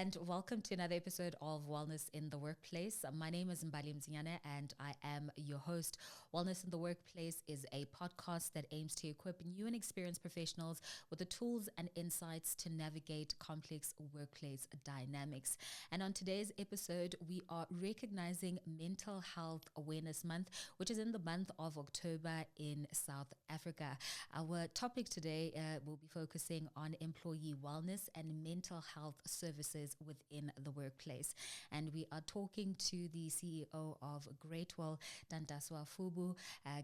and welcome to another episode of Wellness in the Workplace. My name is Mbali Mzinyane and I am your host. Wellness in the Workplace is a podcast that aims to equip new and experienced professionals with the tools and insights to navigate complex workplace dynamics. And on today's episode, we are recognizing Mental Health Awareness Month, which is in the month of October in South Africa. Our topic today will be focusing on employee wellness and mental health services within the workplace. And we are talking to the CEO of Greatwell, Tantaswa Fubu.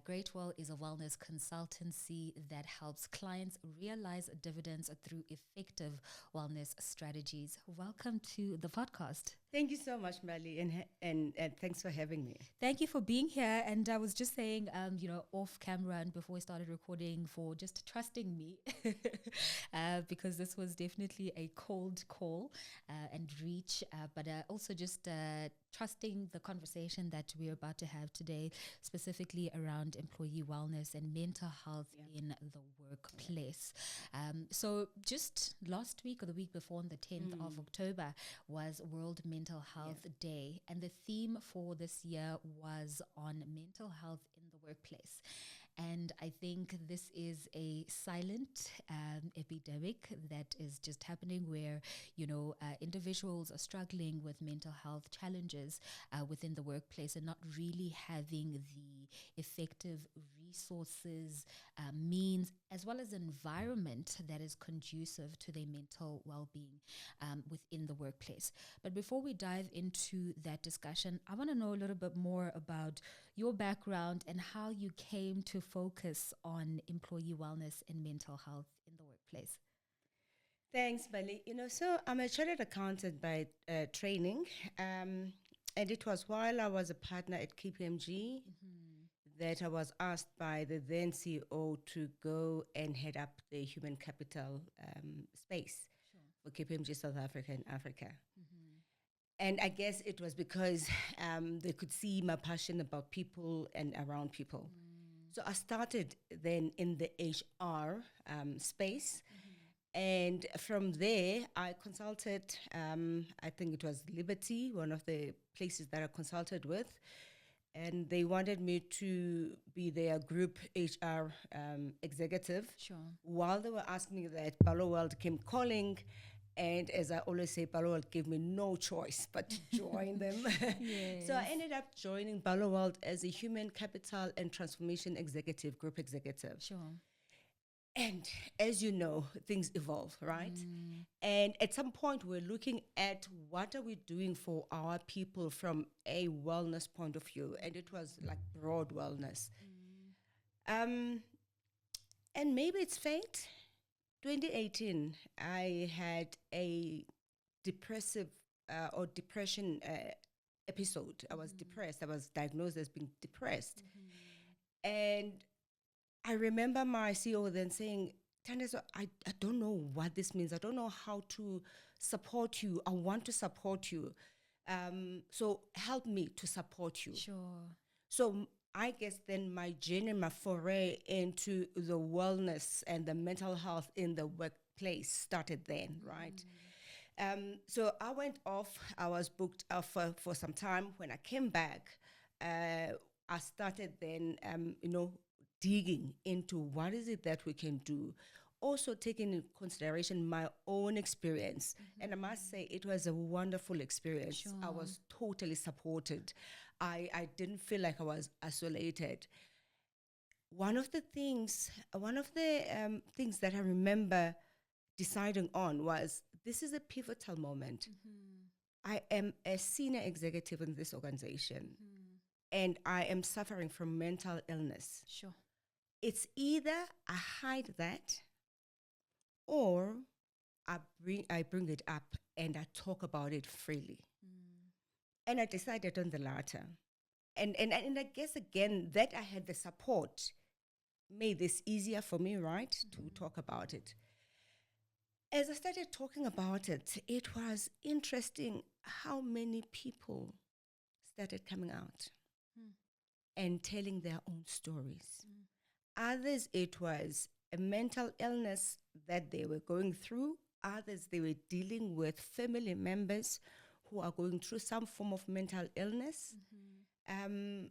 Greatwell is a wellness consultancy that helps clients realize dividends through effective wellness strategies. Welcome to the podcast. Thank you so much, Mali, and thanks for having me. Thank you for being here. And I was just saying, off camera and before we started recording, for just trusting me, because this was definitely a cold call and reach, but also just trusting the conversation that we're about to have today, specifically around employee wellness and mental health in the workplace. So just last week or the week before, on the 10th of October, was World Mental Health Day. And the theme for this year was on mental health in the workplace. And I think this is a silent epidemic that is just happening where, individuals are struggling with mental health challenges within the workplace and not really having the effective resources, means, as well as environment that is conducive to their mental well-being within the workplace. But before we dive into that discussion, I want to know a little bit more about your background and how you came to focus on employee wellness and mental health in the workplace. Thanks, Bali. So I'm a chartered accountant by training, and it was while I was a partner at KPMG that I was asked by the then CEO to go and head up the human capital space for KPMG South Africa and Africa. And I guess it was because they could see my passion about people and around people. So I started then in the HR space. And from there, I consulted, I think it was Liberty, one of the places that I consulted with. And they wanted me to be their group HR executive. Sure. While they were asking me that, Palo World came calling. And as I always say, Palo World gave me no choice but to join them. Yes. So I ended up joining Palo World as a human capital and transformation executive, group executive. Sure. And as you know, things evolve, right? And at some point, we're looking at what are we doing for our people from a wellness point of view. And it was like broad wellness. And maybe it's fate. 2018, I had a depression episode. I was depressed. I was diagnosed as being depressed. And I remember my CEO then saying, Tantaswa, I don't know what this means. I don't know how to support you. I want to support you. So help me to support you. Sure. So I guess then my journey, my foray into the wellness and the mental health in the workplace started then, right? So I went off. I was booked off for some time. When I came back, I started then, digging into what is it that we can do. Also taking into consideration my own experience. And I must say, it was a wonderful experience. Sure. I was totally supported. I didn't feel like I was isolated. One of the things that I remember deciding on was, this is a pivotal moment. I am a senior executive in this organization, and I am suffering from mental illness. Sure. It's either I hide that, or I bring it up and I talk about it freely. And I decided on the latter. And I guess, again, that I had the support made this easier for me, right, to talk about it. As I started talking about it, it was interesting how many people started coming out and telling their own stories. Others, it was a mental illness that they were going through. others, they were dealing with family members who are going through some form of mental illness. And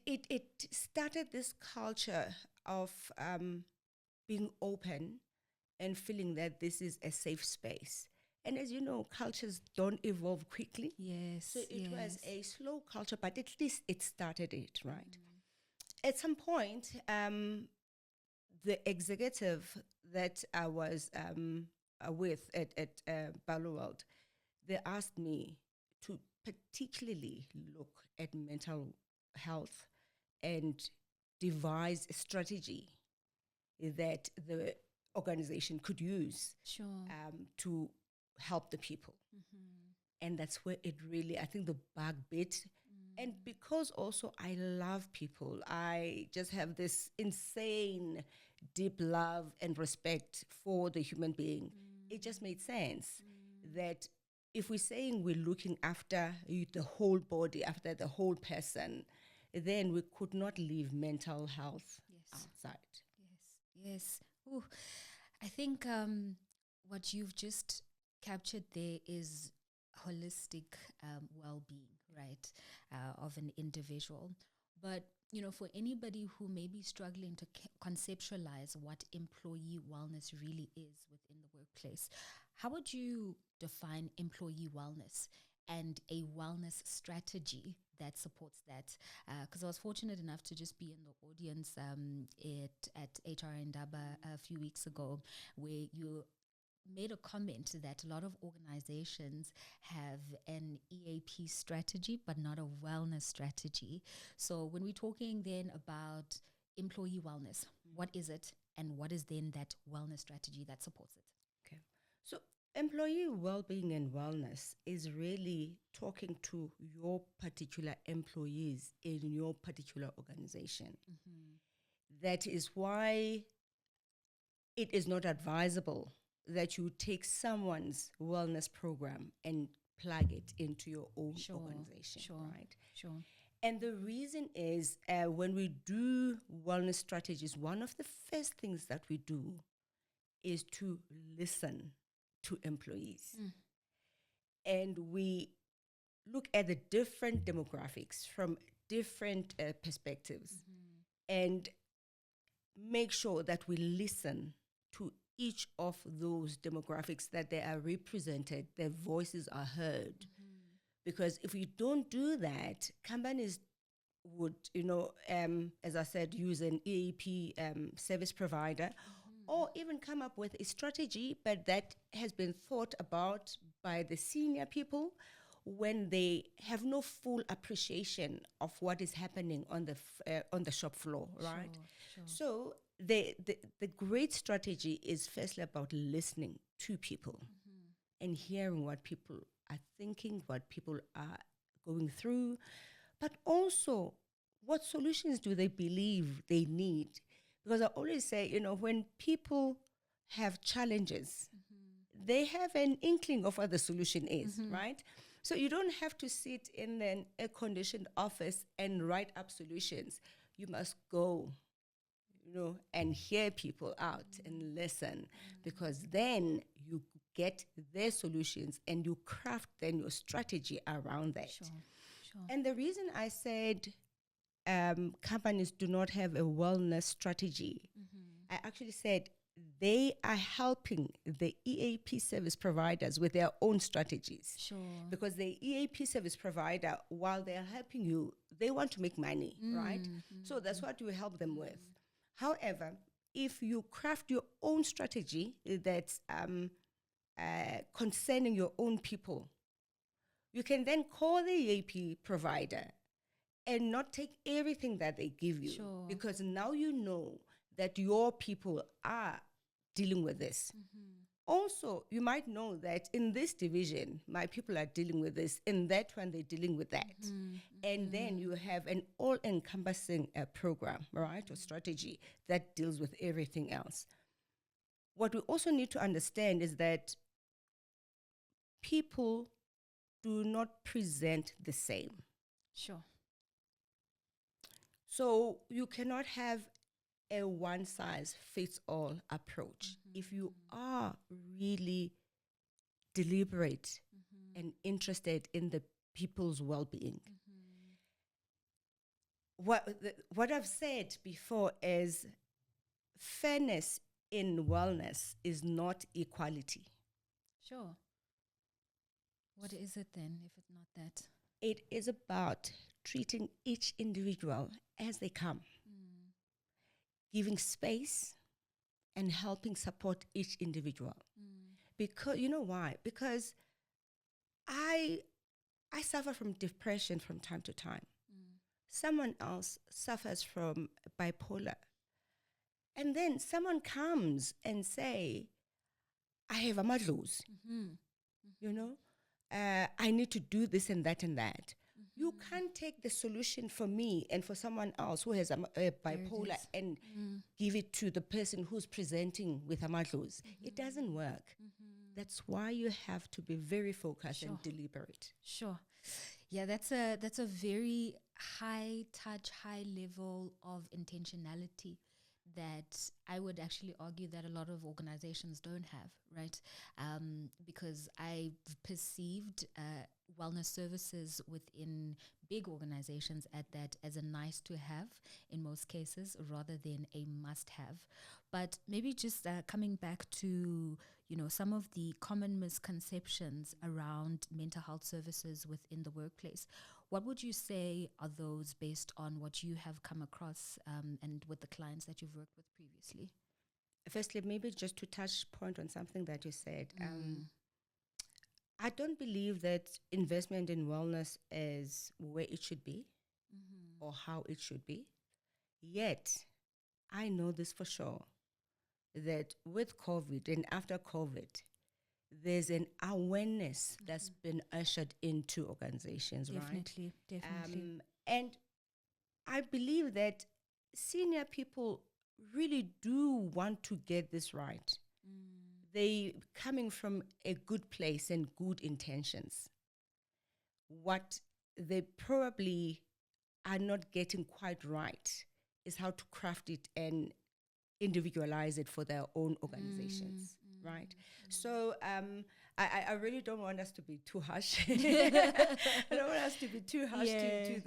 it started this culture of being open and feeling that this is a safe space. And as you know, cultures don't evolve quickly. Yes. So it was a slow culture, but at least it started it, right? At some point, the executive that I was with at Baluworld, they asked me to particularly look at mental health and devise a strategy that the organization could use to help the people. And that's where it really, I think the bug bit. And because also I love people, I just have this insane deep love and respect for the human being. It just made sense that if we're saying we're looking after the whole body, after the whole person, then we could not leave mental health outside. Yes. Ooh, I think what you've just captured there is holistic well-being, right, of an individual. But, for anybody who may be struggling to conceptualize what employee wellness really is within the workplace, how would you define employee wellness and a wellness strategy that supports that? Because I was fortunate enough to just be in the audience at HR Indaba a few weeks ago, where you made a comment that a lot of organizations have an EAP strategy, but not a wellness strategy. So when we're talking then about employee wellness, what is it? And what is then that wellness strategy that supports it? Okay. So employee well-being and wellness is really talking to your particular employees in your particular organization. That is why it is not advisable that you take someone's wellness program and plug it into your own organization, right? Sure. And the reason is when we do wellness strategies, one of the first things that we do is to listen to employees. And we look at the different demographics from different perspectives and make sure that we listen to each of those demographics, that they are represented, their voices are heard. Because if we don't do that, companies would, as I said, use an EAP service provider or even come up with a strategy, but that has been thought about by the senior people when they have no full appreciation of what is happening on the shop floor, right? Sure. So the great strategy is firstly about listening to people and hearing what people are thinking, what people are going through, but also what solutions do they believe they need. Because I always say, when people have challenges, they have an inkling of what the solution is, right? So you don't have to sit in an air-conditioned office and write up solutions. You must go, and hear people out and listen, because then you get their solutions and you craft then your strategy around that. Sure. And the reason I said companies do not have a wellness strategy, I actually said they are helping the EAP service providers with their own strategies. Sure. Because the EAP service provider, while they are helping you, they want to make money, right? So that's what you help them with. However, if you craft your own strategy that's concerning your own people, you can then call the EAP provider and not take everything that they give you. Sure. Because now you know that your people are dealing with this. Also, you might know that in this division, my people are dealing with this, in that one, they're dealing with that. And then you have an all-encompassing program, right, or strategy that deals with everything else. What we also need to understand is that people do not present the same. Sure. So you cannot have a one-size-fits-all approach. If you are really deliberate and interested in the people's well-being, what I've said before is fairness in wellness is not equality. Sure. What is it then, if it's not that? It is about treating each individual as they come, giving space and helping support each individual. Because you know why? Because I suffer from depression from time to time. Someone else suffers from bipolar. And then someone comes and say, I have amadlows, you know, I need to do this and that and that. You can't take the solution for me and for someone else who has a bipolar and give it to the person who's presenting with amadlows. It doesn't work. That's why you have to be very focused and deliberate. Sure. Yeah, that's a very high touch, high level of intentionality that I would actually argue that a lot of organizations don't have, right? Because I perceived wellness services within big organizations at that as a nice to have in most cases rather than a must have. But maybe just coming back to, some of the common misconceptions around mental health services within the workplace. What would you say are those based on what you have come across and with the clients that you've worked with previously? Firstly, maybe just to touch point on something that you said. I don't believe that investment in wellness is where it should be or how it should be. Yet, I know this for sure, that with COVID and after COVID, there's an awareness that's been ushered into organizations, Definitely. and I believe that senior people really do want to get this right. They coming from a good place and good intentions. What they probably are not getting quite right is how to craft it and individualize it for their own organizations, right? So I really don't want us to be too harsh. I don't want us to be too harsh to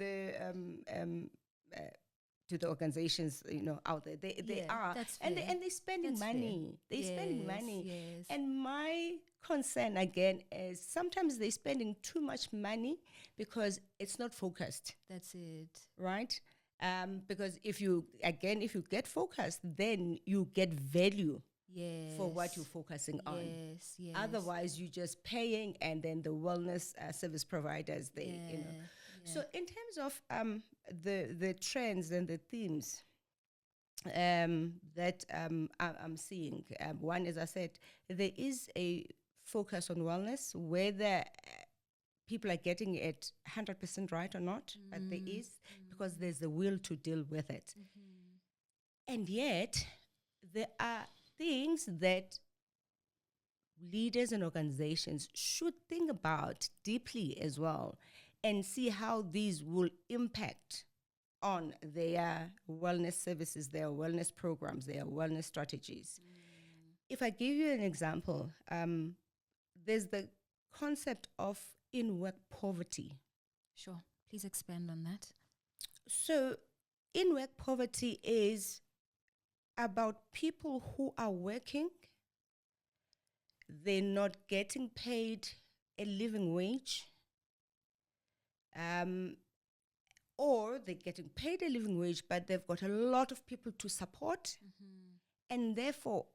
the organizations, out there. They are, and they're spending money. They're spending money. Yes. And my concern again is sometimes they're spending too much money because it's not focused. That's it. Right? Because if you get focused, then you get value for what you're focusing on. Yes. Otherwise, you're just paying, and then the wellness service providers, So in terms of the trends and the themes that I'm seeing, one, as I said, there is a focus on wellness, whether people are getting it 100% right or not, but there is, because there's a will to deal with it. And yet, there are things that leaders and organizations should think about deeply as well and see how these will impact on their wellness services, their wellness programs, their wellness strategies. If I give you an example, there's the concept of in-work poverty. Sure. Please expand on that. So in-work poverty is about people who are working, they're not getting paid a living wage, or they're getting paid a living wage, but they've got a lot of people to support, and therefore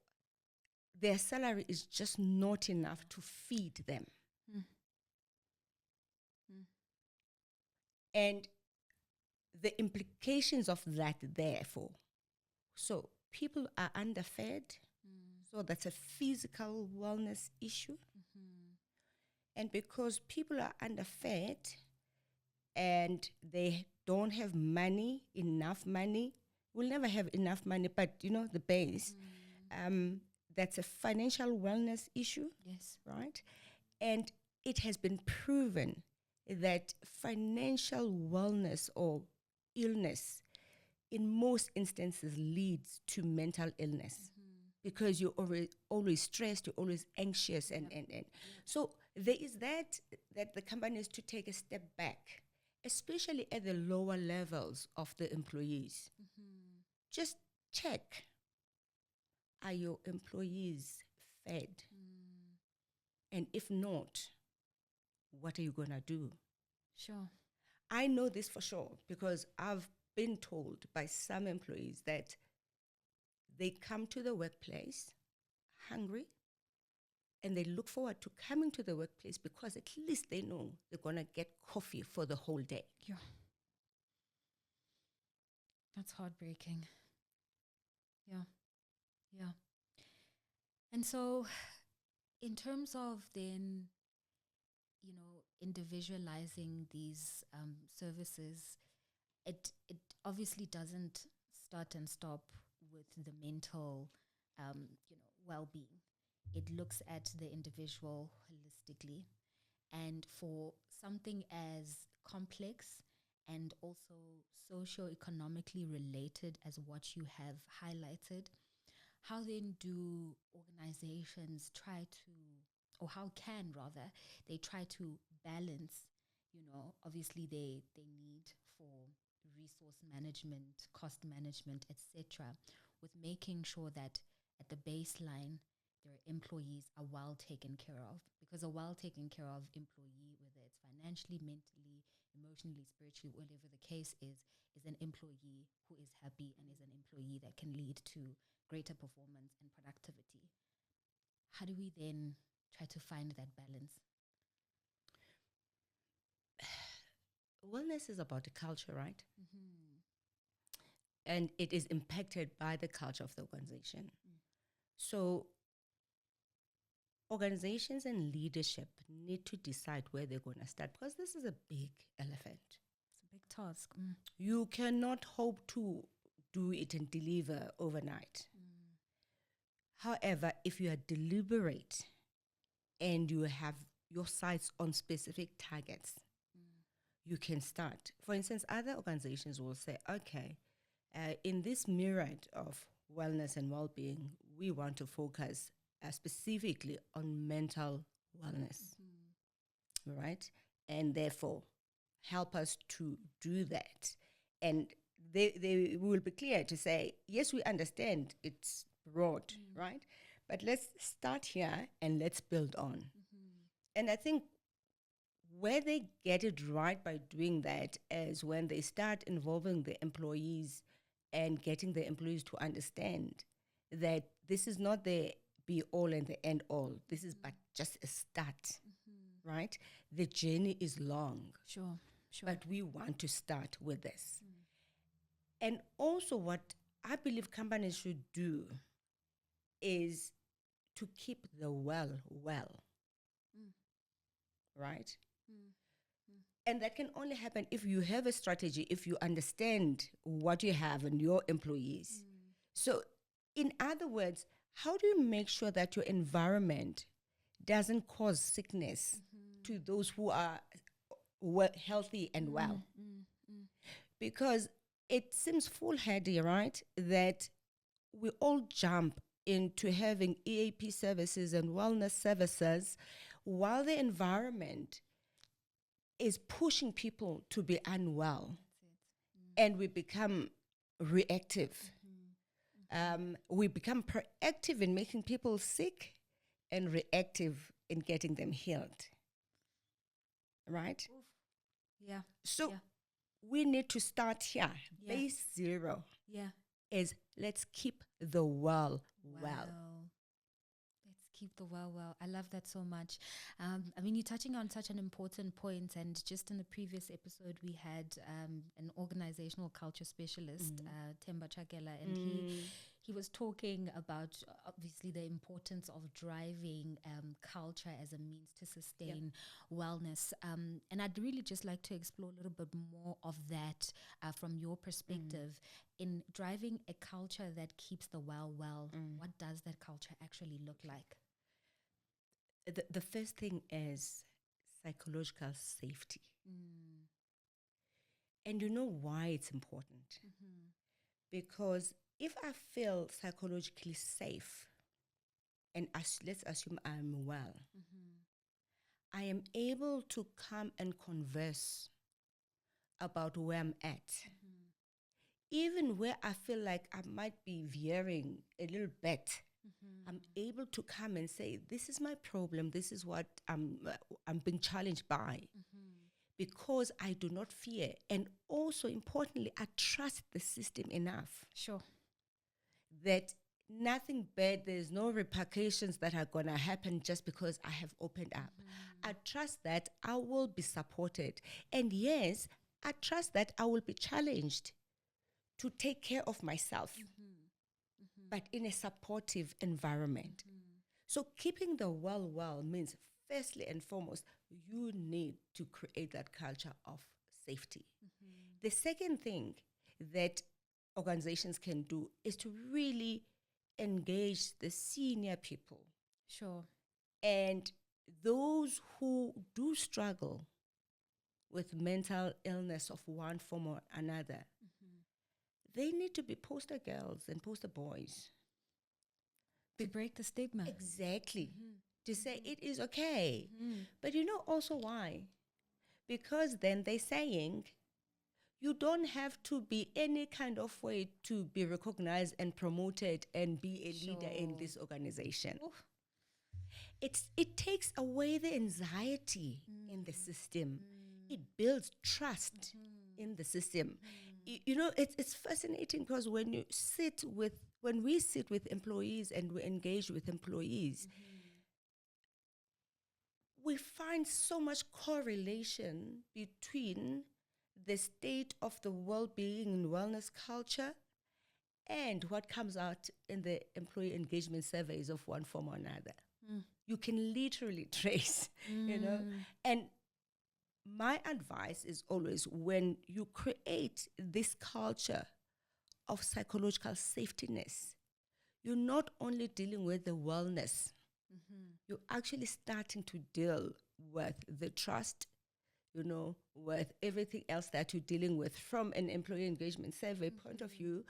their salary is just not enough to feed them. And the implications of that, therefore, so people are underfed, so that's a physical wellness issue. And because people are underfed and they don't have money, enough money, we'll never have enough money, but the base, that's a financial wellness issue. Yes. Right? And it has been proven that financial wellness or illness in most instances leads to mental illness because you're always stressed, you're always anxious, and so there is that the company is to take a step back, especially at the lower levels of the employees. Just check, are your employees fed? And if not, what are you going to do? Sure. I know this for sure because I've been told by some employees that they come to the workplace hungry and they look forward to coming to the workplace because at least they know they're going to get coffee for the whole day. Yeah. That's heartbreaking. Yeah. Yeah. And so, in terms of then, individualizing these services, it obviously doesn't start and stop with the mental, well-being. It looks at the individual holistically, and for something as complex and also socio-economically related as what you have highlighted, how then do organizations try to, or how can rather, they try to balance, obviously they need for resource management, cost management, etc., with making sure that at the baseline, their employees are well taken care of. Because a well taken care of employee, whether it's financially, mentally, emotionally, spiritually, whatever the case is an employee who is happy and is an employee that can lead to greater performance and productivity. How do we then try to find that balance? Wellness is about the culture, right? And it is impacted by the culture of the organization. So organizations and leadership need to decide where they're going to start because this is a big elephant. It's a big task. You cannot hope to do it and deliver overnight. However, if you are deliberate and you have your sights on specific targets, you can start. For instance, other organizations will say, okay, in this myriad of wellness and well-being, we want to focus specifically on mental wellness, right? And therefore, help us to do that. And they will be clear to say, yes, we understand it's broad, right? But let's start here and let's build on. And I think where they get it right by doing that is when they start involving the employees and getting the employees to understand that this is not the be all and the end all. This is but just a start, right? The journey is long. Sure. But we want to start with this. And also what I believe companies should do is to keep the well, right? And that can only happen if you have a strategy, if you understand what you have and your employees. So in other words, how do you make sure that your environment doesn't cause sickness to those who are healthy and well? Because it seems foolhardy, right, that we all jump into having EAP services and wellness services while the environment is pushing people to be unwell. And we become reactive. We become proactive in making people sick and reactive in getting them healed. Right? Oof. Yeah. So we need to start here. Yeah. Base zero is let's keep the well. Let's keep the well. I love that so much. I mean, you're touching on such an important point, and just in the previous episode, we had an organizational culture specialist, Themba Chakela, and he was talking about obviously the importance of driving culture as a means to sustain wellness. And I'd really just like to explore a little bit more of that from your perspective in driving a culture that keeps the well. What does that culture actually look like? The first thing is psychological safety. And you know why it's important? Because if I feel psychologically safe, and let's assume I'm well, I am able to come and converse about where I'm at. Even where I feel like I might be veering a little bit, I'm able to come and say, this is my problem, this is what I'm being challenged by. Because I do not fear. And also, importantly, I trust the system enough. Sure. That nothing bad, there's no repercussions that are going to happen just because I have opened up. I trust that I will be supported. And yes, I trust that I will be challenged to take care of myself, but in a supportive environment. So keeping the well means, firstly and foremost, you need to create that culture of safety. The second thing that organizations can do is to really engage the senior people. Sure. And those who do struggle with mental illness of one form or another, they need to be poster girls and poster boys. To break the stigma. Exactly. To say it is okay. But you know also why? Because then they're saying you don't have to be any kind of way to be recognized and promoted and be a leader in this organization. Oof. It takes away the anxiety in the system. It builds trust in the system. You know, it's fascinating because when we sit with employees and we engage with employees, we find so much correlation between the state of the well-being and wellness culture and what comes out in the employee engagement surveys of one form or another. You can literally trace, you know. And my advice is always, when you create this culture of psychological safetyness, you're not only dealing with the wellness, you're actually starting to deal with the trust, you know, with everything else that you're dealing with from an employee engagement survey point of view.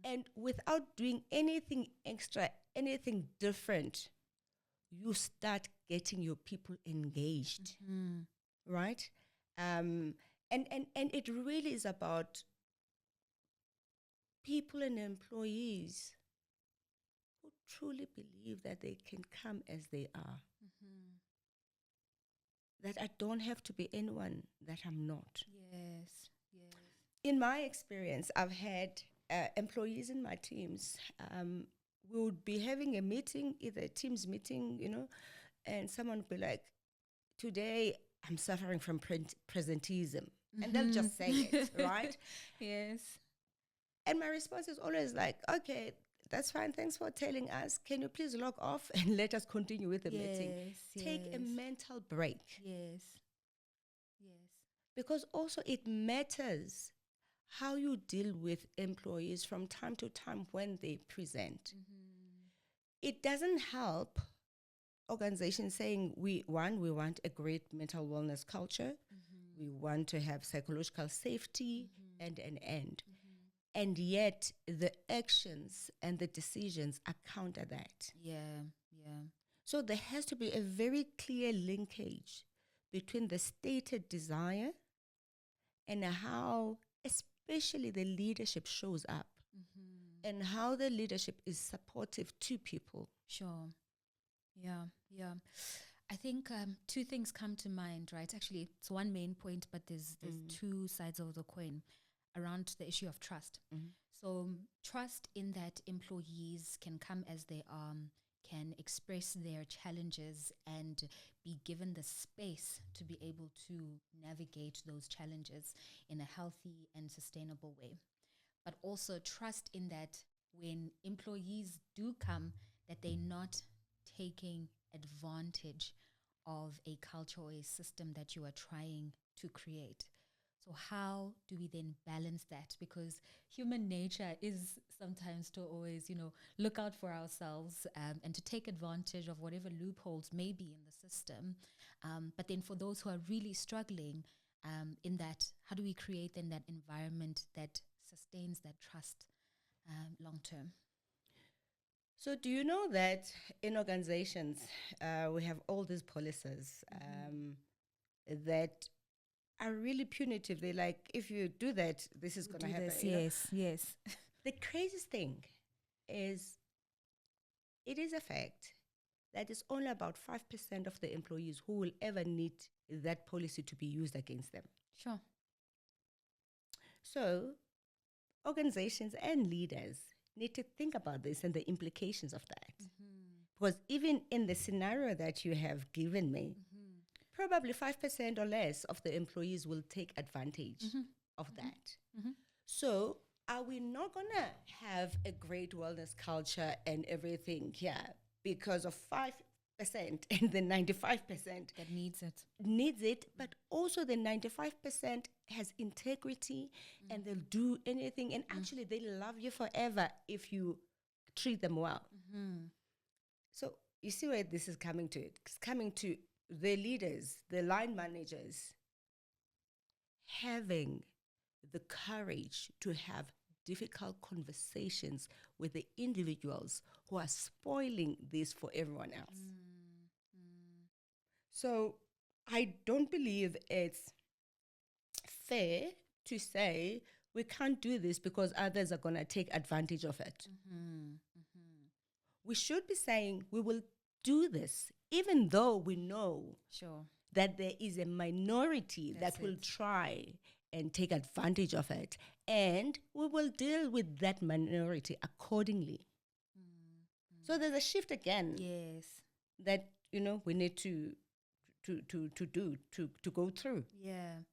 And without doing anything extra, anything different, you start getting your people engaged, right? And it really is about people and employees who truly believe that they can come as they are. That I don't have to be anyone that I'm not. Yes. In my experience, I've had employees in my teams. We would be having a meeting, either a Teams meeting, you know, and someone would be like, today I'm suffering from presenteeism. And they'll just say it, right? Yes. And my response is always like, okay, that's fine. Thanks for telling us. Can you please log off and let us continue with the meeting? Take a mental break. Yes. Because also it matters how you deal with employees from time to time when they present. It doesn't help organizations saying we want a great mental wellness culture. We want to have psychological safety and an end. And yet the actions and the decisions are counter that. Yeah. So there has to be a very clear linkage between the stated desire and how especially the leadership shows up and how the leadership is supportive to people. Sure. Yeah. I think two things come to mind, right? Actually, it's one main point, but there's two sides of the coin around the issue of trust. So trust in that employees can come as they are, can express their challenges and be given the space to be able to navigate those challenges in a healthy and sustainable way. But also trust in that when employees do come, that they're not taking advantage of a culture or a system that you are trying to create. So how do we then balance that? Because human nature is sometimes to always, look out for ourselves and to take advantage of whatever loopholes may be in the system. But then for those who are really struggling in that, how do we create then that environment that sustains that trust long term? So do you know that in organizations, we have all these policies that are really punitive. They're like, if you do that, this is going to happen. This, you know? yes, yes. The craziest thing is, it is a fact that it's only about 5% of the employees who will ever need that policy to be used against them. Sure. So organizations and leaders need to think about this and the implications of that. Because even in the scenario that you have given me, probably 5% or less of the employees will take advantage of that. So are we not going to have a great wellness culture and everything here because of 5% and the 95% That needs it. but also the 95% has integrity and they'll do anything, and actually they love you forever if you treat them well. So you see where this is coming to. It's coming to the leaders, the line managers, having the courage to have difficult conversations with the individuals who are spoiling this for everyone else. So I don't believe it's fair to say we can't do this because others are going to take advantage of it. We should be saying we will do this, even though we know Sure. that there is a minority That's that will it. try and take advantage of it, and we will deal with that minority accordingly. So there's a shift again Yes. that we need to go through. Yeah.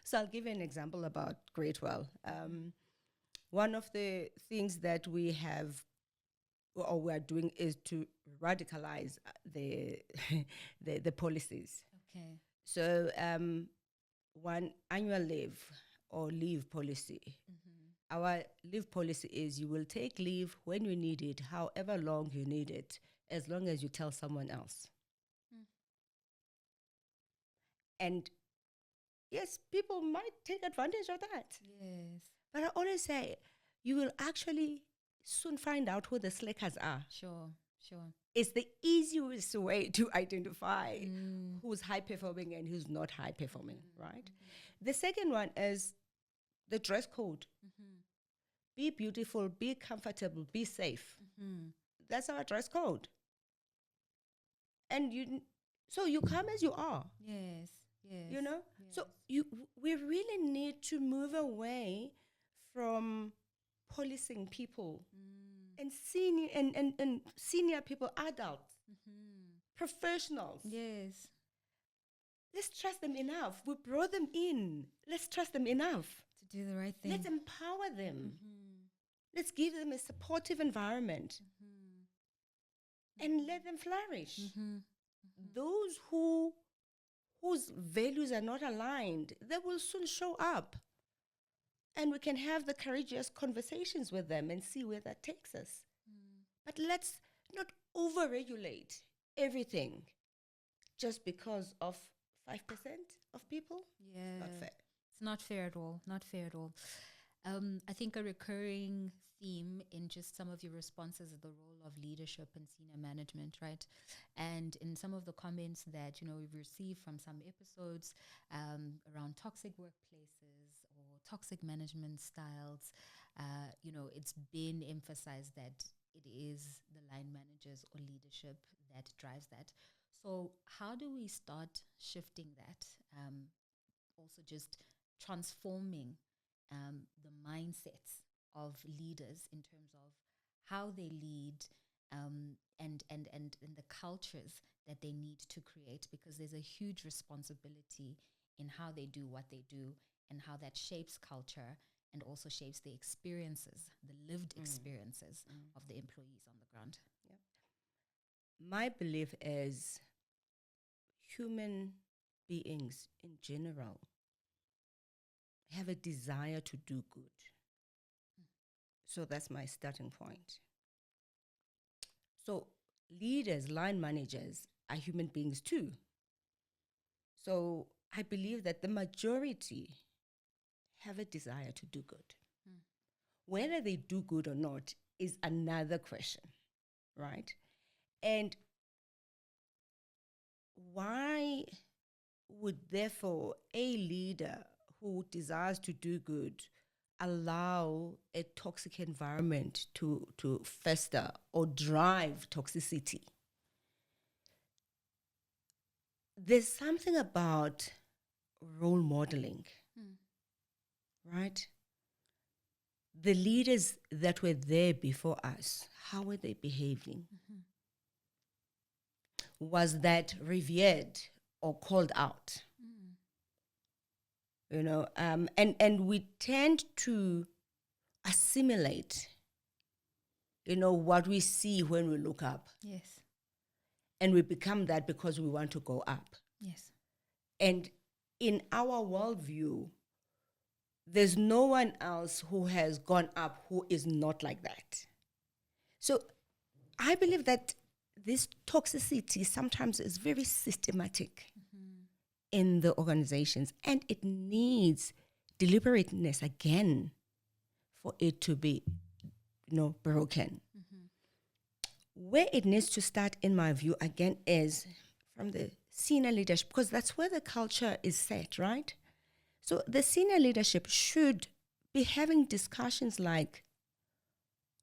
So I'll give you an example about Greatwell. One of the things that we have or we are doing is to radicalize the the policies. Okay. So one annual leave or leave policy. Our leave policy is you will take leave when you need it, however long you need it, as long as you tell someone else. And yes, people might take advantage of that. Yes. But I always say, you will actually soon find out who the slackers are. Sure. It's the easiest way to identify who's high performing and who's not high performing, right? The second one is the dress code. Be beautiful, be comfortable, be safe. That's our dress code. And so you come as you are. Yes. So we really need to move away from policing people and senior people, adults, professionals. Yes. Let's trust them enough. We brought them in. Let's trust them enough To do the right thing. Let's empower them. Let's give them a supportive environment and let them flourish. Those whose values are not aligned, they will soon show up. And we can have the courageous conversations with them and see where that takes us. But let's not over-regulate everything just because of 5% of people. Yeah. Not fair. It's not fair at all. Not fair at all. I think a recurring theme in just some of your responses is the role of leadership and senior management, right? And in some of the comments that, we've received from some episodes around toxic workplaces or toxic management styles, it's been emphasized that it is the line managers or leadership that drives that. So how do we start shifting that? Also just transforming the mindsets of leaders in terms of how they lead and the cultures that they need to create, because there's a huge responsibility in how they do what they do and how that shapes culture and also shapes the experiences, the lived experiences of the employees on the ground. Yep. My belief is human beings in general have a desire to do good. So that's my starting point. So leaders, line managers are human beings too. So I believe that the majority have a desire to do good. Whether they do good or not is another question, right? And why would therefore a leader who desires to do good allow a toxic environment to fester or drive toxicity? There's something about role modeling, right? The leaders that were there before us, how were they behaving? Was that revered or called out? You know, and we tend to assimilate, you know, what we see when we look up. Yes. And we become that because we want to go up. Yes. And in our worldview, there's no one else who has gone up who is not like that. So I believe that this toxicity sometimes is very systematic in the organizations, and it needs deliberateness again for it to be, you know, broken. Where it needs to start, in my view, again, is from the senior leadership, because that's where the culture is set, right? So the senior leadership should be having discussions like,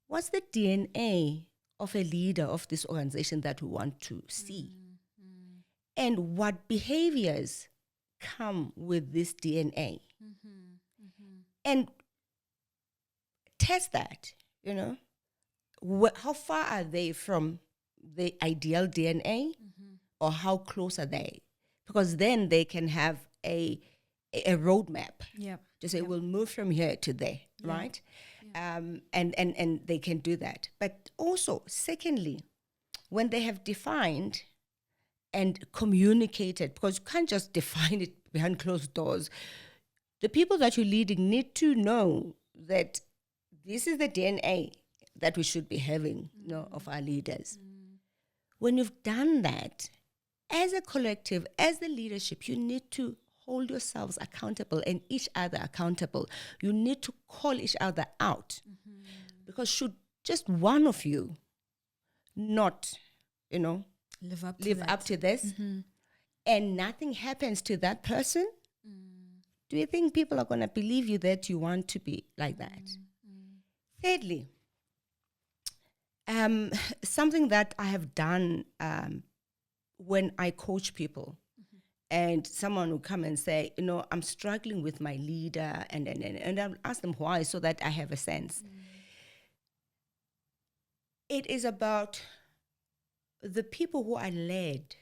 what's the DNA of a leader of this organization that we want to see? And what behaviors come with this DNA? And test that, you know. How far are they from the ideal DNA, or how close are they? Because then they can have a roadmap to say, we'll move from here to there, right? And they can do that. But also, secondly, when they have defined and communicated, because you can't just define it behind closed doors, the people that you're leading need to know that this is the DNA that we should be having, you know, of our leaders. When you've done that, as a collective, as the leadership, you need to hold yourselves accountable and each other accountable. You need to call each other out. Because should just one of you not, you know, live up to this, and nothing happens to that person, do you think people are going to believe you that you want to be like that? Thirdly, something that I have done when I coach people, and someone will come and say, you know, I'm struggling with my leader, and I'll ask them why, so that I have a sense. It is about the people who are led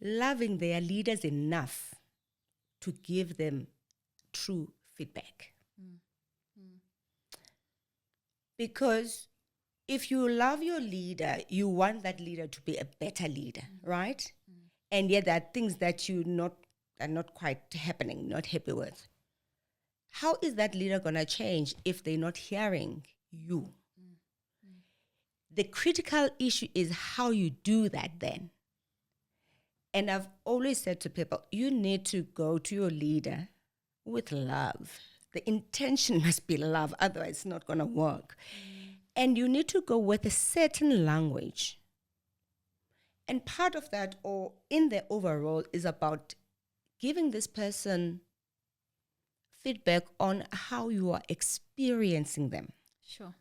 loving their leaders enough to give them true feedback. Because if you love your leader, you want that leader to be a better leader, right? And yet there are things that are not quite happening, not happy with. How is that leader going to change if they're not hearing you? The critical issue is how you do that then. And I've always said to people, you need to go to your leader with love. The intention must be love, otherwise it's not going to work. And you need to go with a certain language. And part of that, or in the overall, is about giving this person feedback on how you are experiencing them. Sure.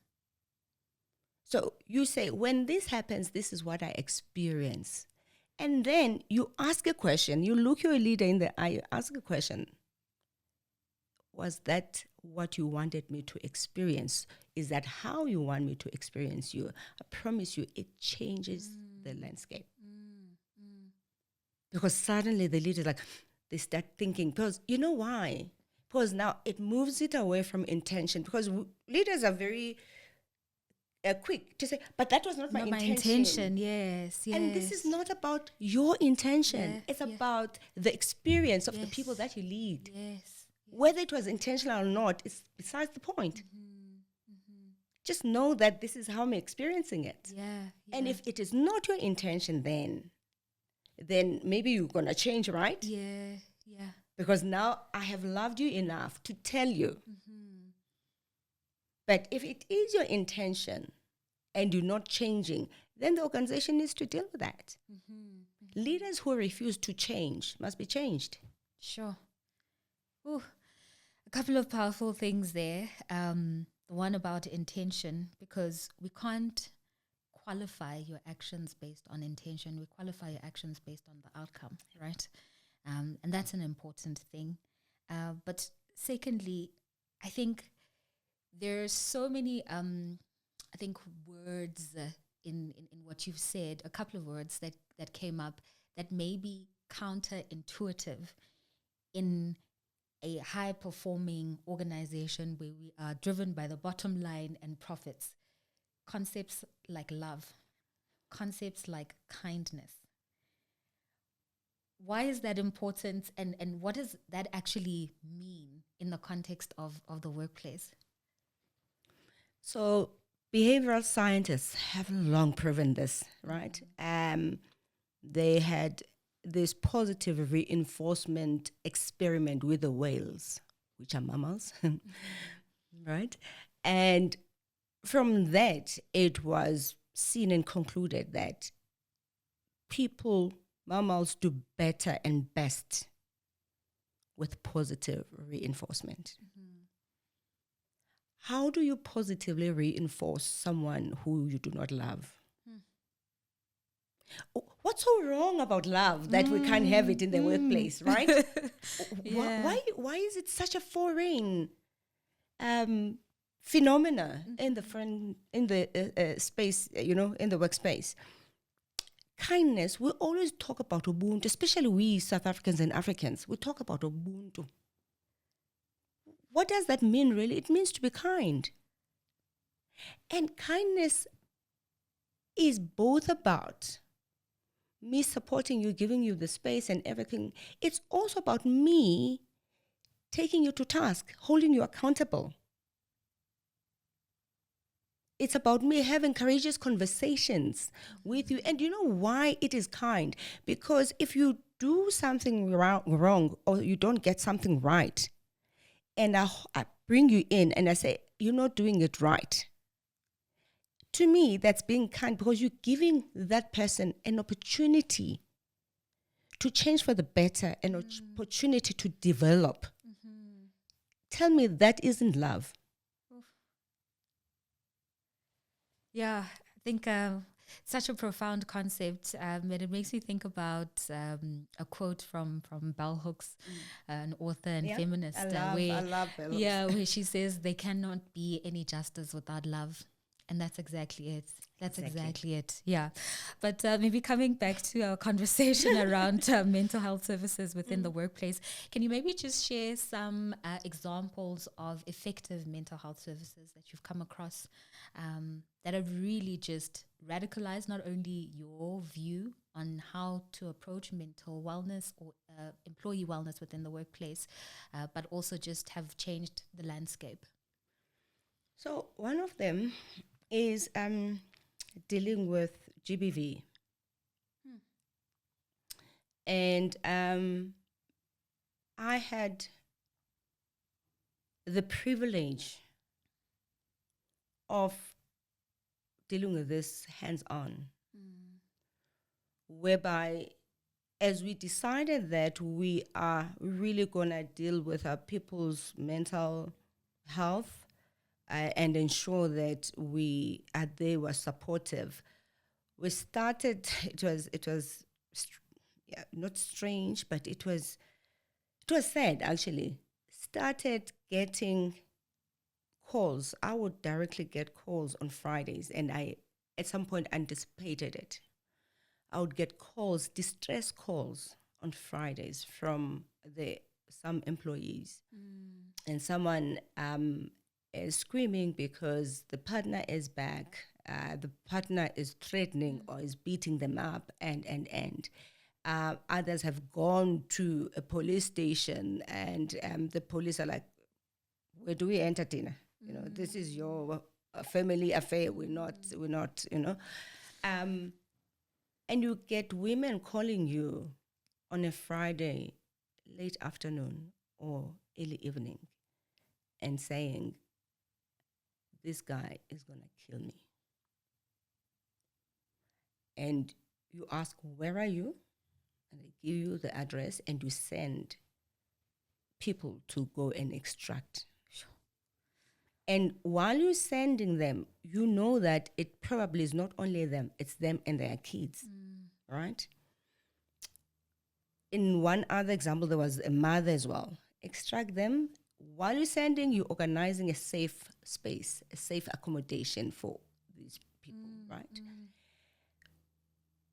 So you say, when this happens, this is what I experience. And then you ask a question. You look your leader in the eye, you ask a question. Was that what you wanted me to experience? Is that how you want me to experience you? I promise you, it changes the landscape. Because suddenly the leader's like, they start thinking, because you know why? Because now it moves it away from intention. Because leaders are very quick to say, but that was not my intention. Yes. And this is not about your intention. It's about the experience of the people that you lead. Yes. Whether it was intentional or not, it's besides the point. Just know that this is how I'm experiencing it. And if it is not your intention, then maybe you're going to change, right? Yeah. Because now I have loved you enough to tell you But if it is your intention and you're not changing, then the organization needs to deal with that. Leaders who refuse to change must be changed. Sure. Ooh, a couple of powerful things there. The one about intention, because we can't qualify your actions based on intention. We qualify your actions based on the outcome, right? And that's an important thing. But secondly, I think there's so many, I think, words in what you've said, a couple of words that came up that may be counterintuitive in a high-performing organization where we are driven by the bottom line and profits. Concepts like love, concepts like kindness. Why is that important, and what does that actually mean in the context of the workplace? So behavioral scientists have long proven this, right? They had this positive reinforcement experiment with the whales, which are mammals, right? And from that, it was seen and concluded that mammals do better and best with positive reinforcement. How do you positively reinforce someone who you do not love? What's so wrong about love that we can't have it in the workplace, right? Yeah. Why is it such a foreign phenomena in the space, in the workspace? Kindness, we always talk about Ubuntu, especially we South Africans and Africans. We talk about Ubuntu. What does that mean, really? It means to be kind. And kindness is both about me supporting you, giving you the space and everything. It's also about me taking you to task, holding you accountable. It's about me having courageous conversations with you. And you know why it is kind? Because if you do something wrong or you don't get something right, and I bring you in and I say, you're not doing it right. To me, that's being kind, because you're giving that person an opportunity to change for the better, an opportunity to develop. Tell me that isn't love. Yeah, I think such a profound concept, and it makes me think about a quote from Bell Hooks, an author and feminist. I love Bell Hooks. Yeah, where she says there cannot be any justice without love. And that's exactly it. That's exactly it. Yeah. But maybe coming back to our conversation around mental health services within the workplace, can you maybe just share some examples of effective mental health services that you've come across that have really just radicalized not only your view on how to approach mental wellness or employee wellness within the workplace, but also just have changed the landscape? So one of them is dealing with GBV. And I had the privilege of dealing with this hands-on, whereby as we decided that we are really going to deal with our people's mental health, and ensure that they were supportive. We started. It was not strange, but it was sad actually. Started getting calls. I would directly get calls on Fridays, and I at some point anticipated it. I would get calls, distress calls on Fridays from some employees, and someone is screaming because the partner is back, the partner is threatening or is beating them up, and others have gone to a police station, and the police are like, where do we enter dinner? This is your family affair. We're not, and you get women calling you on a Friday, late afternoon or early evening, and saying, this guy is going to kill me. And you ask, where are you? And they give you the address, and you send people to go and extract. And while you're sending them, you know that it probably is not only them, it's them and their kids, right? In one other example, there was a mother as well. Extract them. While you're sending, you're organizing a safe space, a safe accommodation for these people, right?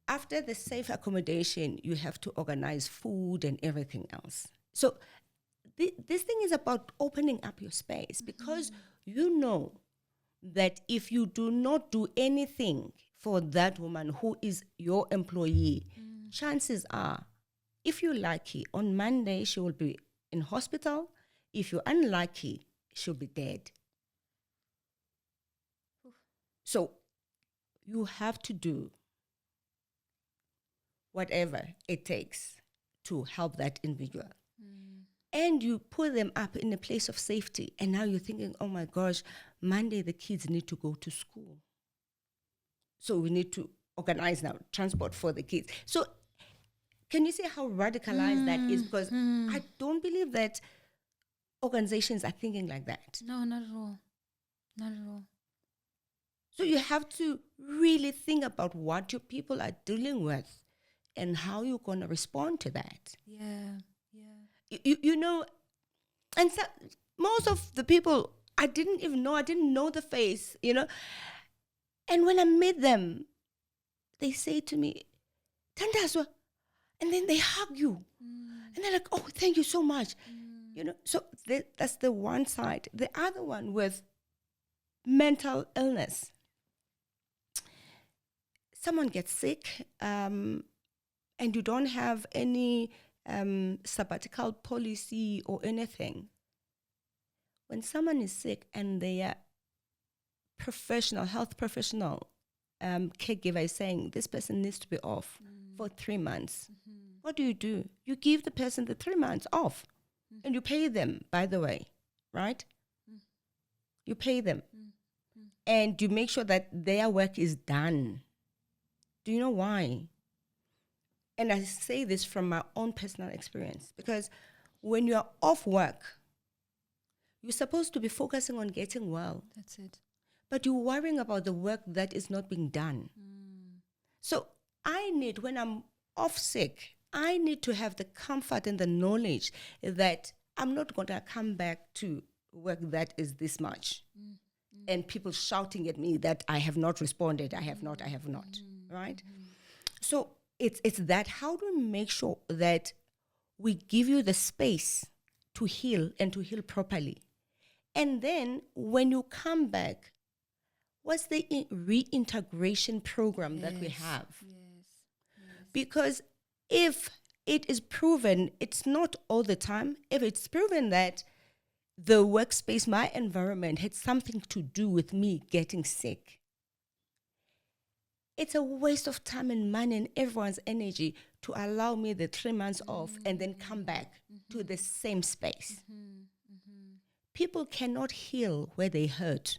After the safe accommodation, you have to organize food and everything else. So this thing is about opening up your space, because you know that if you do not do anything for that woman who is your employee, chances are, if you're lucky, on Monday she will be in hospital. If you're unlucky, she'll be dead. So you have to do whatever it takes to help that individual. And you put them up in a place of safety. And now you're thinking, oh my gosh, Monday the kids need to go to school. So we need to organize now transport for the kids. So can you see how radicalized that is? Because I don't believe that organizations are thinking like that. No, not at all. Not at all. So you have to really think about what your people are dealing with and how you're going to respond to that. Yeah. You know, and so most of the people I didn't know the face, you know. And when I meet them, they say to me, Tantaswa, and then they hug you. And they're like, oh, thank you so much. You know, so that's the one side. The other one with mental illness. Someone gets sick, and you don't have any sabbatical policy or anything. When someone is sick and their health professional, caregiver is saying this person needs to be off for 3 months, what do? You give the person the 3 months off, and you pay them, by the way, right? You pay them, and you make sure that their work is done. Do you know why? And I say this from my own personal experience, because when you're off work, you're supposed to be focusing on getting well. That's it. But you're worrying about the work that is not being done. So when I'm off sick, I need to have the comfort and the knowledge that I'm not going to come back to work that is this much. And people shouting at me that I have not responded, I have not, right? So it's that, how do we make sure that we give you the space to heal and to heal properly? And then when you come back, what's the reintegration program that we have? Because if it is proven, it's not all the time, if it's proven that the workspace, my environment had something to do with me getting sick, it's a waste of time and money and everyone's energy to allow me the 3 months off and then come back to the same space. People cannot heal where they hurt.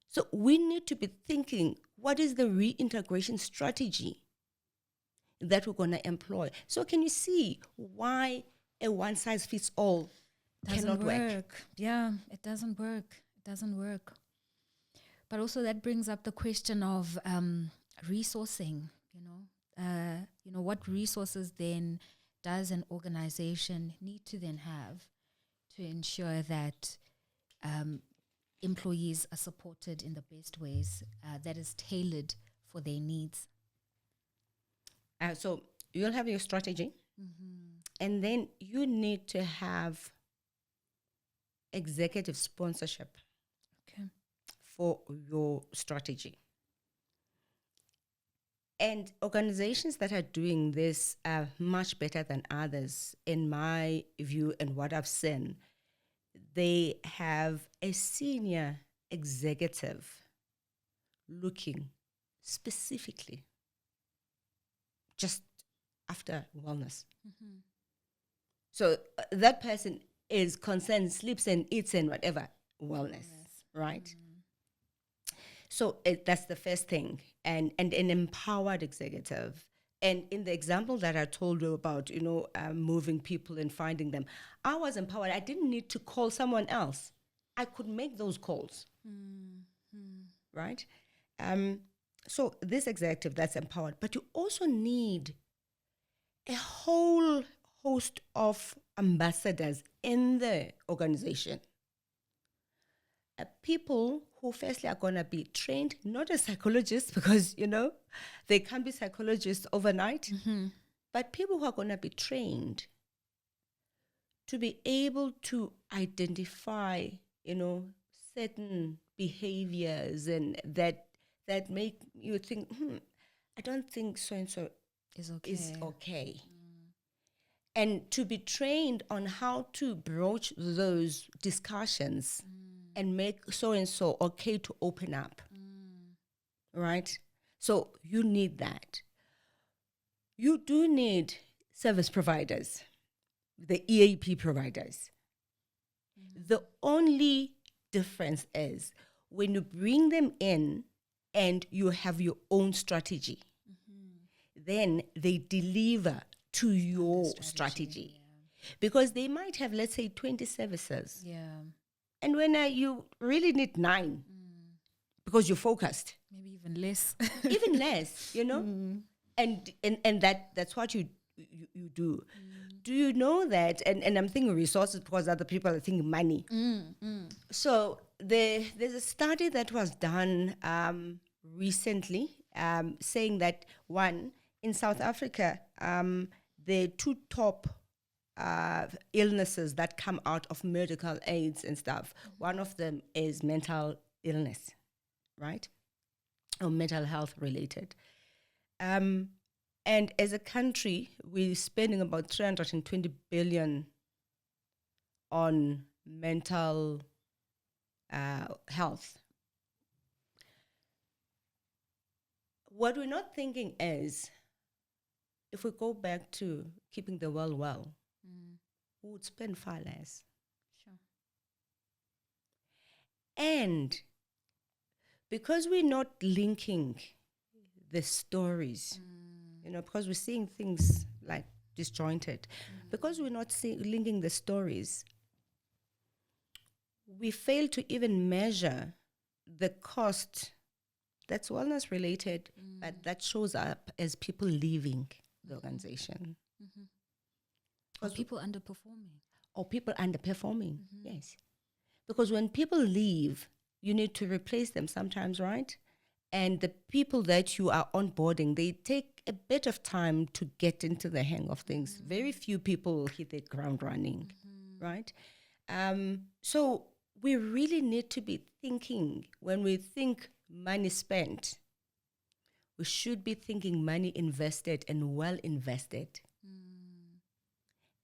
So we need to be thinking, what is the reintegration strategy that we're going to employ? So can you see why a one-size-fits-all cannot work? Yeah, it doesn't work. It doesn't work. But also that brings up the question of resourcing, what resources then does an organization need to then have to ensure that employees are supported in the best ways that is tailored for their needs? So you'll have your strategy, and then you need to have executive sponsorship for your strategy. And organizations that are doing this are much better than others, in my view and what I've seen. They have a senior executive looking specifically just after wellness. So that person is concerned, sleeps and eats and whatever, wellness. right? So that's the first thing, and an empowered executive. And in the example that I told you about, moving people and finding them, I was empowered. I didn't need to call someone else. I could make those calls, right? So this executive that's empowered, but you also need a whole host of ambassadors in the organization. People who firstly are going to be trained, not as psychologists, because, they can't be psychologists overnight, but people who are going to be trained to be able to identify, certain behaviors and that make you think, I don't think so-and-so is okay. And to be trained on how to broach those discussions and make so-and-so okay to open up, right? So you need that. You do need service providers, the EAP providers. The only difference is when you bring them in and you have your own strategy, then they deliver to your strategy. Because they might have, let's say, 20 services. And when you really need 9 because you're focused. Maybe even less. Even less, And that's what you do. Do you know that? And I'm thinking resources because other people are thinking money. So there's a study that was done recently saying that, one, in South Africa, the 2 top illnesses that come out of medical aids and stuff, one of them is mental illness, right? Or mental health related. And as a country, we're spending about 320 billion on mental health. What we're not thinking is, if we go back to keeping the world well, we would spend far less. Sure. And because we're not linking the stories, because we're seeing things like disjointed, because we're not linking the stories, we fail to even measure the cost that's wellness related, but that shows up as people leaving the organization. Or people underperforming. Yes. Because when people leave, you need to replace them sometimes, right? And the people that you are onboarding, they take a bit of time to get into the hang of things. Very few people hit the ground running, right? So we really need to be thinking, when we think money spent, we should be thinking money invested and well invested.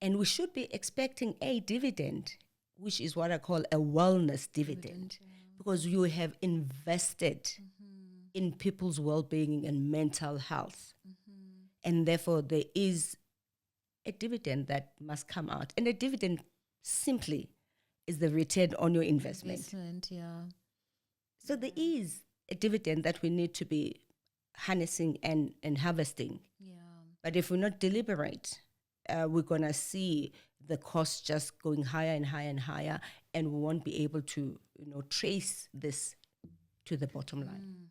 And we should be expecting a dividend, which is what I call a wellness dividend, because you have invested in people's well-being and mental health. And therefore, there is a dividend that must come out. And a dividend simply is the return on your investment. So there is a dividend that we need to be harnessing and harvesting. But if we're not deliberate, we're going to see the cost just going higher and higher and higher, and we won't be able to, trace this to the bottom line.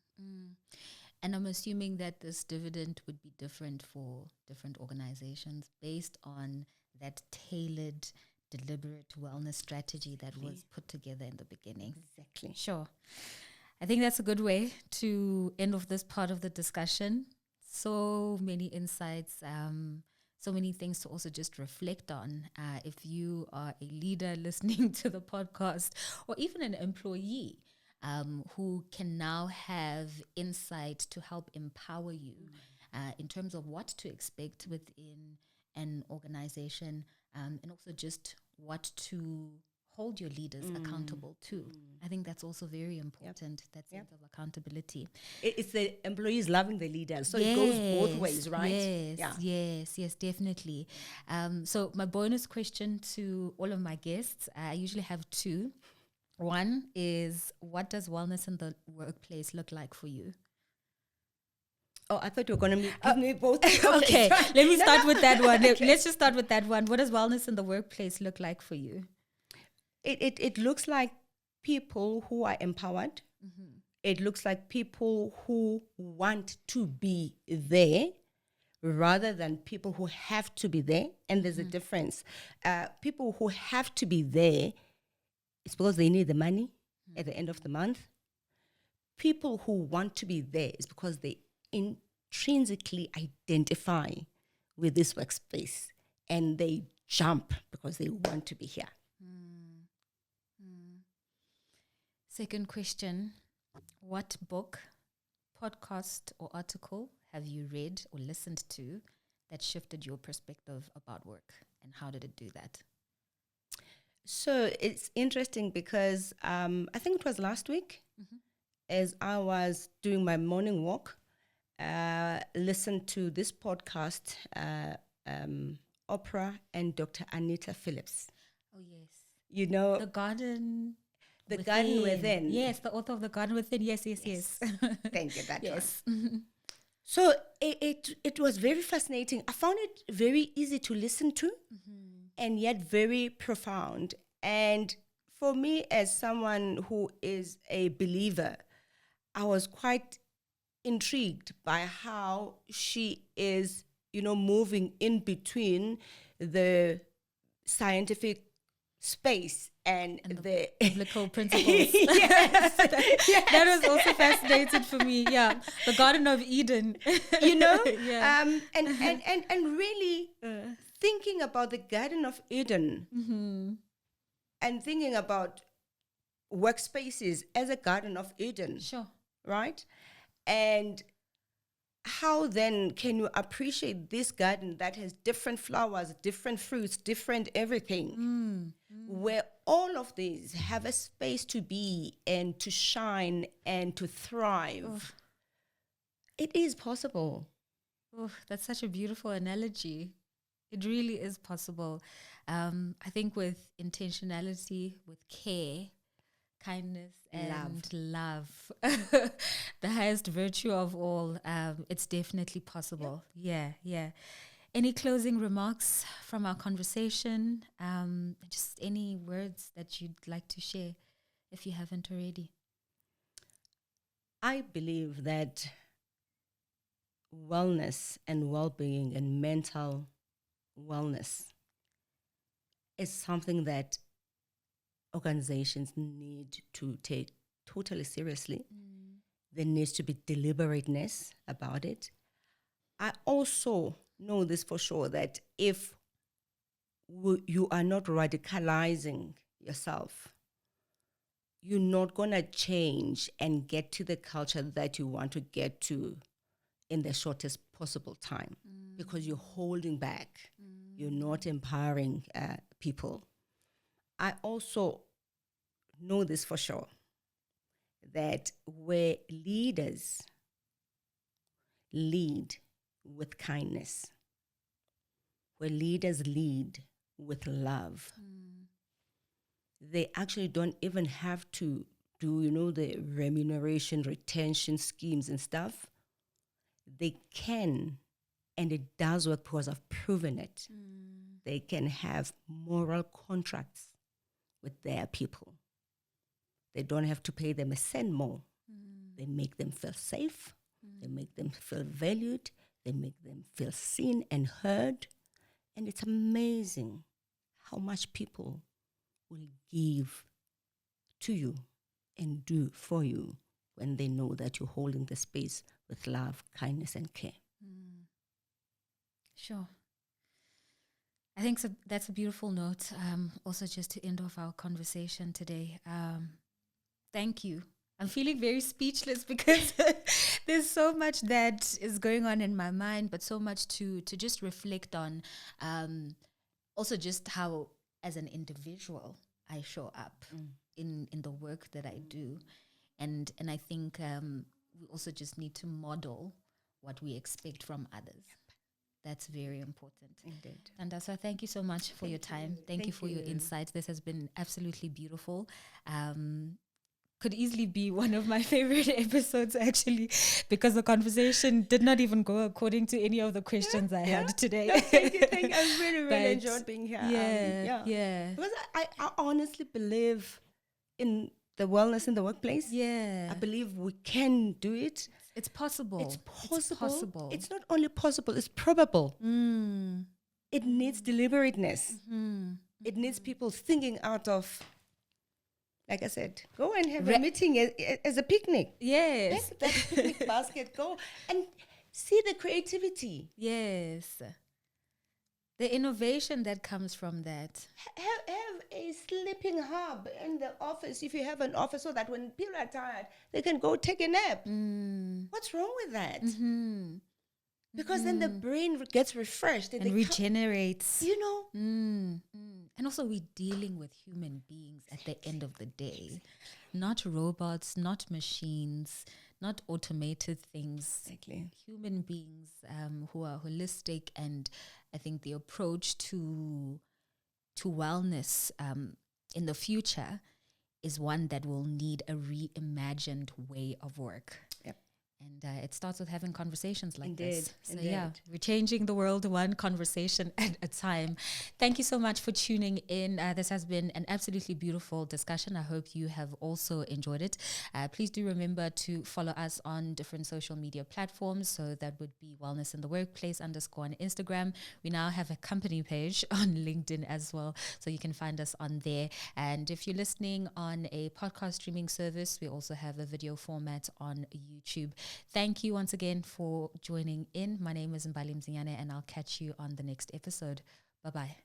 And I'm assuming that this dividend would be different for different organizations based on that tailored, deliberate wellness strategy that was put together in the beginning. Exactly. Sure. I think that's a good way to end off this part of the discussion. So many insights, so many things to also just reflect on. If you are a leader listening to the podcast, or even an employee who can now have insight to help empower you in terms of what to expect within an organization, and also just what to hold your leaders accountable to. I think that's also very important, that sense of accountability. It's the employees loving the leaders, so it goes both ways, right? Yes, definitely. So my bonus question to all of my guests, I usually have 2. One is, what does wellness in the workplace look like for you? Oh, I thought you were going to give me both. Okay, let me start with that one. Okay. Let's just start with that one. What does wellness in the workplace look like for you? It looks like people who are empowered. Mm-hmm. It looks like people who want to be there rather than people who have to be there. And there's a difference. People who have to be there, it's because they need the money at the end of the month. People who want to be there is because they intrinsically identify with this workspace and they jump because they want to be here. Second question, what book, podcast, or article have you read or listened to that shifted your perspective about work, and how did it do that? So it's interesting because I think it was last week, as I was doing my morning walk, listened to this podcast, Oprah and Dr. Anita Phillips. Oh, yes. You know, The Garden Within. Yes, the author of The Garden Within. Yes. Thank you, that yes. one. So it was very fascinating. I found it very easy to listen to and yet very profound. And for me, as someone who is a believer, I was quite intrigued by how she is, moving in between the scientific space and the biblical principles. Yes. That was also fascinating for me. Yeah, the Garden of Eden. Yeah. And really thinking about the Garden of Eden and thinking about workspaces as a Garden of Eden. Sure. Right? And how then can you appreciate this garden that has different flowers, different fruits, different everything, where all of these have a space to be and to shine and to thrive? It is possible. That's such a beautiful analogy. It really is possible. I think with intentionality, with care, kindness and love, the highest virtue of all, it's definitely possible. Yeah. Any closing remarks from our conversation? Just any words that you'd like to share if you haven't already? I believe that wellness and well-being and mental wellness is something that organizations need to take totally seriously. There needs to be deliberateness about it. I also know this for sure, that if you are not radicalizing yourself, you're not going to change and get to the culture that you want to get to in the shortest possible time because you're holding back. You're not empowering people. I also know this for sure, that where leaders lead with kindness, where leaders lead with love, they actually don't even have to do, the remuneration, retention schemes and stuff. They can, and it does work because I've proven it. They can have moral contracts with their people. They don't have to pay them a cent more. They make them feel safe. They make them feel valued. They make them feel seen and heard. And it's amazing how much people will give to you and do for you when they know that you're holding the space with love, kindness, and care. Sure. I think that's a beautiful note. Also, just to end off our conversation today. Thank you. I'm feeling very speechless because there's so much that is going on in my mind, but so much to just reflect on. Also, just how, as an individual, I show up in the work that I do. And I think we also just need to model what we expect from others. That's very important. Indeed. Tantaswa, thank you so much for your time. Thank you for your insights. This has been absolutely beautiful. Could easily be one of my favorite episodes, actually, because the conversation did not even go according to any of the questions I had today. No, thank you. I really enjoyed being here. Yeah. Because I honestly believe in the wellness in the workplace. Yeah. I believe we can do it. It's possible. It's possible. It's not only possible, it's probable. It needs deliberateness. It needs people thinking out of, like I said, go and have a meeting as a picnic. Yes. Take that picnic basket, go and see the creativity. Yes. The innovation that comes from that. Have a sleeping hub in the office, if you have an office, so that when people are tired, they can go take a nap. What's wrong with that? Because then the brain gets refreshed. And regenerates. And also we're dealing with human beings at the end of the day. Not robots, not machines, not automated things. Exactly. Human beings who are holistic, and I think the approach to wellness in the future is one that will need a reimagined way of work. Yep. And it starts with having conversations like this. So Indeed. We're changing the world one conversation at a time. Thank you so much for tuning in. This has been an absolutely beautiful discussion. I hope you have also enjoyed it. Please do remember to follow us on different social media platforms. So that would be Wellness in the Workplace _ on Instagram. We now have a company page on LinkedIn as well, so you can find us on there. And if you're listening on a podcast streaming service, we also have a video format on YouTube. Thank you once again for joining in. My name is Mbali Mzinyane, and I'll catch you on the next episode. Bye-bye.